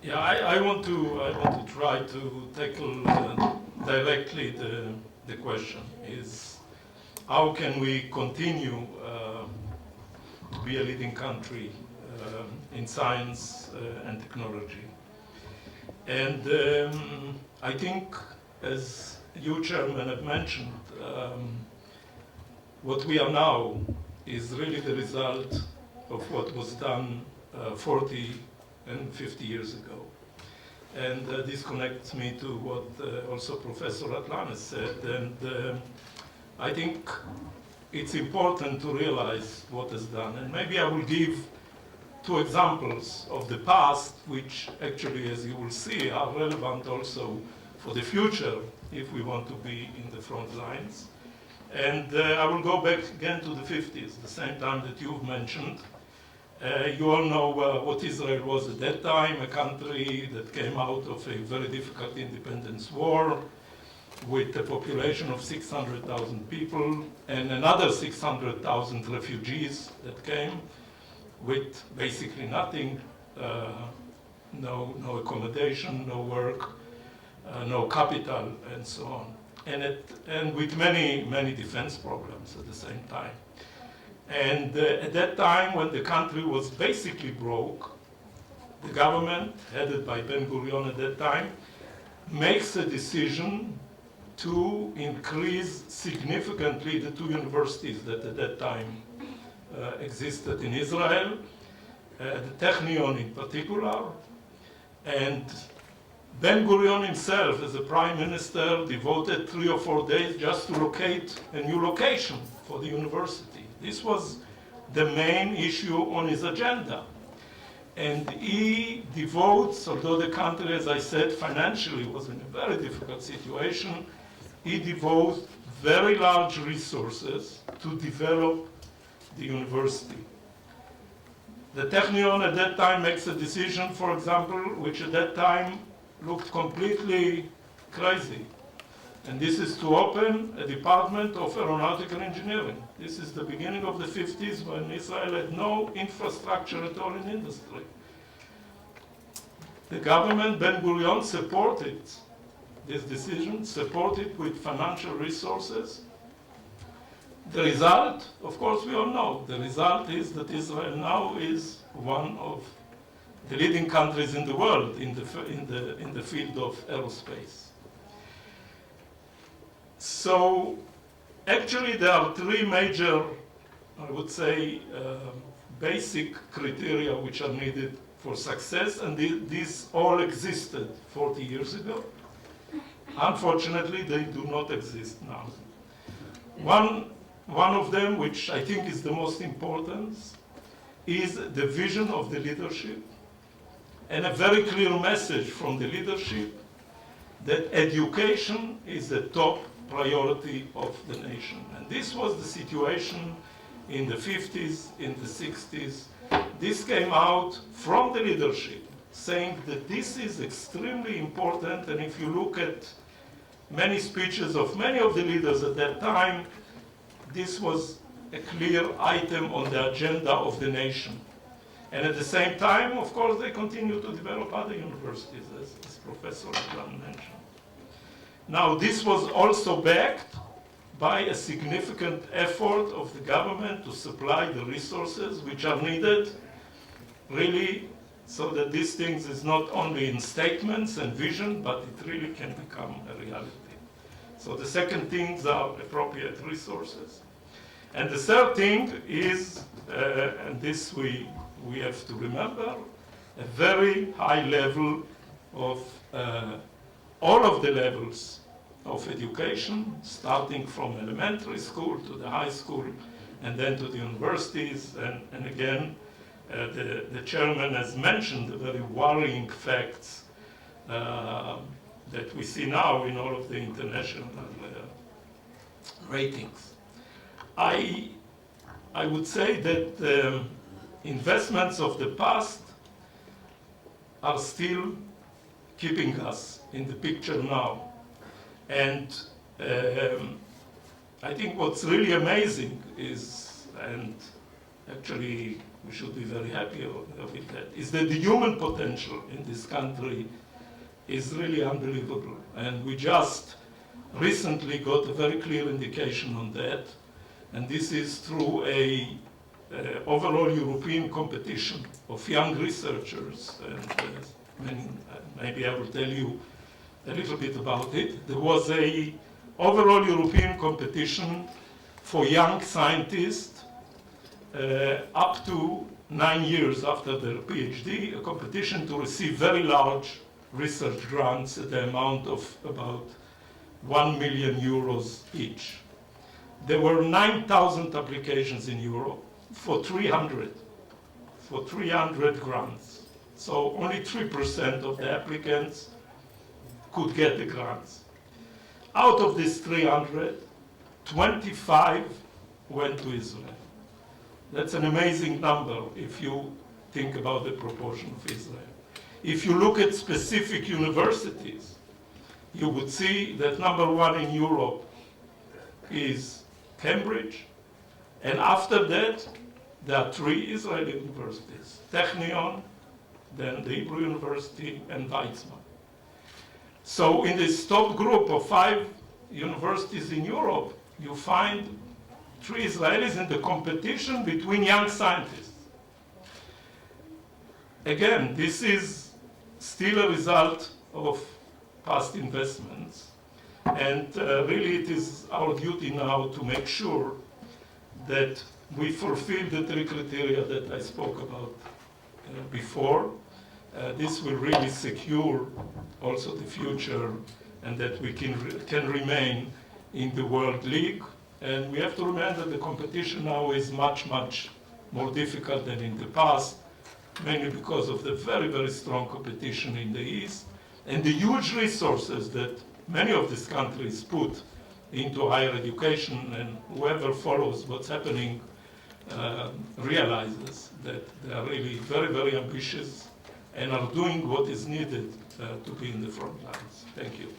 Yeah, I want to try to tackle directly the question is how can we continue to be a leading country in science and technology. And I think, as you, Chairman, have mentioned, what we are now is really the result of what was done 40 and 50 years ago. And this connects me to what also Professor Atlan has said. And I think it's important to realize what is done. And maybe I will give two examples of the past, which actually, as you will see, are relevant also for the future if we want to be in the front lines. And I will go back again to the 50s, the same time that you've mentioned. You all know what Israel was at that time, a country that came out of a very difficult independence war with a population of 600,000 people and another 600,000 refugees that came with basically nothing, no accommodation, no work, no capital, and so on. And with many defense programs at the same time. And at that time, when the country was basically broke, the government, headed by Ben Gurion at that time, makes a decision to increase significantly the two universities that at that time existed in Israel, the Technion in particular. And Ben Gurion himself, as a prime minister, devoted 3 or 4 days just to locate a new location for the university. This was the main issue on his agenda. And he devotes, although the country, as I said, financially was in a very difficult situation, he devotes very large resources to develop the university. The Technion at that time makes a decision, for example, which at that time looked completely crazy. And this is to open a department of aeronautical engineering. This is the beginning of the 50s when Israel had no infrastructure at all in industry. The government, Ben Gurion, supported this decision, supported with financial resources. The result, of course, we all know. The result is that Israel now is one of the leading countries in the world in the field of aerospace. So actually there are 3 major, I would say, basic criteria which are needed for success, and these all existed 40 years ago. Unfortunately, they do not exist now. One of them, which I think is the most important, is the vision of the leadership and a very clear message from the leadership that education is the top priority of the nation. And this was the situation in the 50s, in the 60s. This came out from the leadership, saying that this is extremely important, and if you look at many speeches of many of the leaders at that time, this was a clear item on the agenda of the nation. And at the same time, of course, they continue to develop other universities, as Professor Atlan mentioned. Now, this was also backed by a significant effort of the government to supply the resources which are needed, really, so that these things is not only in statements and vision, but it really can become a reality. So the second things are appropriate resources. And the third thing is, and this we have to remember, a very high level of all of the levels of education, starting from elementary school to the high school, and then to the universities. And again, the chairman has mentioned the very worrying facts that we see now in all of the international ratings. I would say that the investments of the past are still keeping us in the picture now. And I think what's really amazing is, and actually we should be very happy with that, is that the human potential in this country is really unbelievable. And we just recently got a very clear indication on that. And this is through a overall European competition of young researchers. And maybe I will tell you a little bit about it. There was a overall European competition for young scientists up to 9 years after their PhD, a competition to receive very large research grants at the amount of about 1 million euros each. There were 9,000 applications in Europe for 300 grants. So only 3% of the applicants could get the grants. Out of these 300, 25 went to Israel. That's an amazing number if you think about the proportion of Israel. If you look at specific universities, you would see that number one in Europe is Cambridge, and after that, there are 3 Israeli universities, Technion, then the Hebrew University, and Weizmann. So in this top group of 5 universities in Europe, you find 3 Israelis in the competition between young scientists. Again, this is still a result of past investments. And really it is our duty now to make sure that we fulfill the 3 criteria that I spoke about before. This will really secure also the future, and that we can remain in the World League. And we have to remember that the competition now is much, much more difficult than in the past, mainly because of the very, very strong competition in the East, and the huge resources that many of these countries put into higher education. And whoever follows what's happening realizes that they are really very, very ambitious and are doing what is needed to be in the front lines. Thank you.